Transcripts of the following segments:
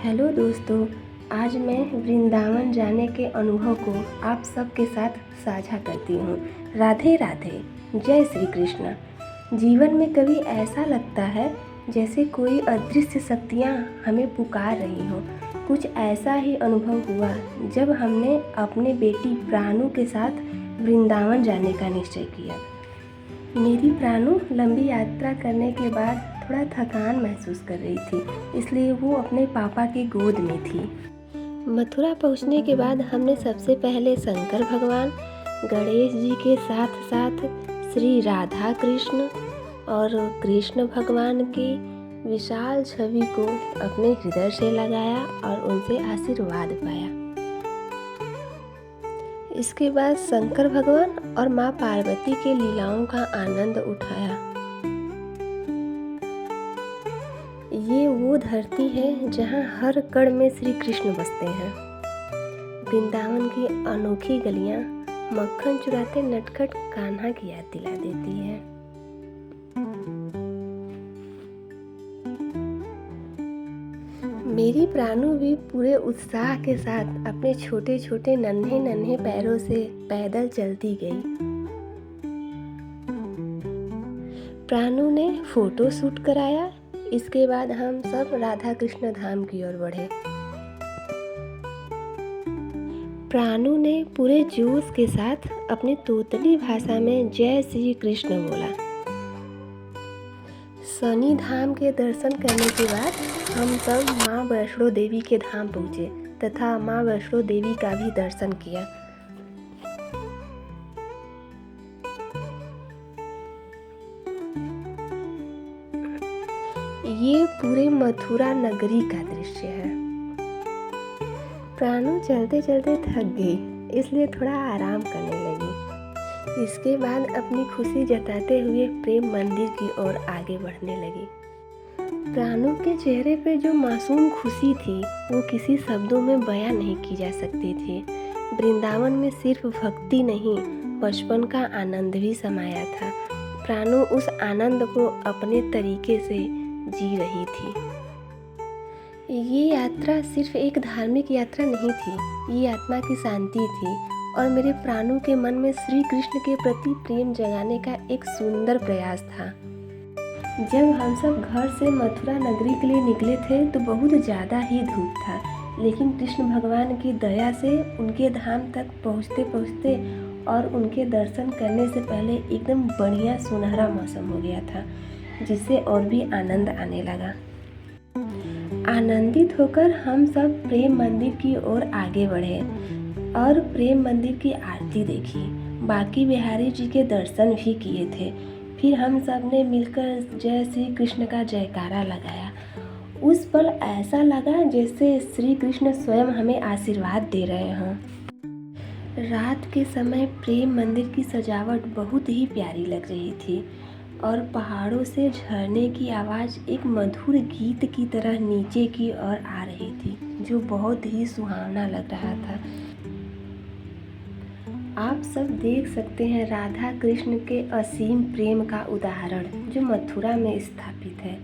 Hello दोस्तों, आज मैं वृंदावन जाने के अनुभव को आप सबके साथ साझा करती हूँ। राधे राधे, जय श्री कृष्ण। जीवन में कभी ऐसा लगता है जैसे कोई अदृश्य शक्तियाँ हमें पुकार रही हों। कुछ ऐसा ही अनुभव हुआ जब हमने अपने बेटी प्राणु के साथ वृंदावन जाने का निश्चय किया। मेरी प्राणु लंबी यात्रा करने के बाद थोड़ा थकान महसूस कर रही थी, इसलिए वो अपने पापा की गोद में थी। मथुरा पहुंचने के बाद हमने सबसे पहले शंकर भगवान, गणेश जी के साथ साथ श्री राधा कृष्ण और कृष्ण भगवान की विशाल छवि को अपने हृदय से लगाया और उनसे आशीर्वाद पाया। इसके बाद शंकर भगवान और माँ पार्वती के लीलाओं का आनंद उठाया। ये वो धरती है जहाँ हर कण में श्री कृष्ण बसते हैं। वृंदावन की अनोखी गलियाँ मक्खन चुराते नटखट कान्हा की याद दिला देती है। मेरी प्राणु भी पूरे उत्साह के साथ अपने छोटे छोटे नन्हे नन्हे पैरों से पैदल चलती गई। प्राणु ने फोटो शूट कराया। इसके बाद हम सब राधा कृष्ण धाम की ओर बढ़े। प्राणु ने पूरे जोश के साथ अपनी तोतली भाषा में जय श्री कृष्ण बोला। शनि धाम के दर्शन करने के बाद हम सब माँ वैष्णो देवी के धाम पहुँचे तथा माँ वैष्णो देवी का भी दर्शन किया। ये पूरे मथुरा नगरी का दृश्य है। प्राणु चलते चलते थक गई, इसलिए थोड़ा आराम करने लगी। इसके बाद अपनी खुशी जताते हुए प्रेम मंदिर की ओर आगे बढ़ने लगी। प्राणु के चेहरे पे जो मासूम खुशी थी वो किसी शब्दों में बयां नहीं की जा सकती थी। वृंदावन में सिर्फ भक्ति नहीं, बचपन का आनंद भी समाया था। प्राणु उस आनंद को अपने तरीके से जी रही थी। ये यात्रा सिर्फ एक धार्मिक यात्रा नहीं थी, ये आत्मा की शांति थी और मेरे प्राणु के मन में श्री कृष्ण के प्रति प्रेम जगाने का एक सुंदर प्रयास था। जब हम सब घर से मथुरा नगरी के लिए निकले थे तो बहुत ज़्यादा ही धूप था, लेकिन कृष्ण भगवान की दया से उनके धाम तक पहुँचते पहुँचते और उनके दर्शन करने से पहले एकदम बढ़िया सुनहरा मौसम हो गया था, जिससे और भी आनंद आने लगा। आनंदित होकर हम सब प्रेम मंदिर की ओर आगे बढ़े और प्रेम मंदिर की आरती देखी। बाकी बिहारी जी के दर्शन भी किए थे। फिर हम सब ने मिलकर जय श्री कृष्ण का जयकारा लगाया। उस पल ऐसा लगा जैसे श्री कृष्ण स्वयं हमें आशीर्वाद दे रहे हों। रात के समय प्रेम मंदिर की सजावट बहुत ही प्यारी लग रही थी और पहाड़ों से झरने की आवाज़ एक मधुर गीत की तरह नीचे की ओर आ रही थी, जो बहुत ही सुहावना लग रहा था। आप सब देख सकते हैं राधा कृष्ण के असीम प्रेम का उदाहरण जो मथुरा में स्थापित है।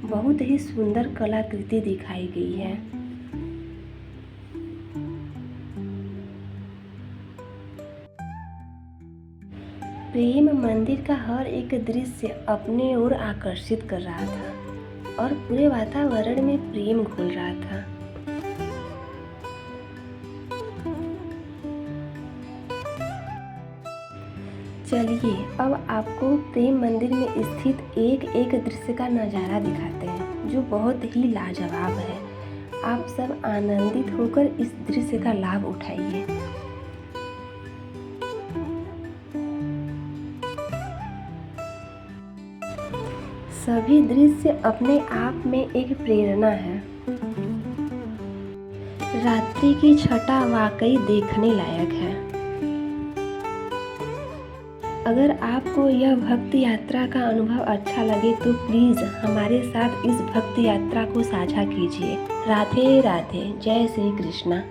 बहुत ही सुंदर कलाकृति दिखाई गई है। प्रेम मंदिर का हर एक दृश्य अपने ओर आकर्षित कर रहा था और पूरे वातावरण में प्रेम घुल रहा था। चलिए अब आपको प्रेम मंदिर में स्थित एक एक दृश्य का नज़ारा दिखाते हैं जो बहुत ही लाजवाब है। आप सब आनंदित होकर इस दृश्य का लाभ उठाइए। सभी दृश्य अपने आप में एक प्रेरणा है। रात्रि की छटा वाकई देखने लायक है। अगर आपको यह भक्ति यात्रा का अनुभव अच्छा लगे तो प्लीज़ हमारे साथ इस भक्ति यात्रा को साझा कीजिए। राधे राधे, जय श्री कृष्णा।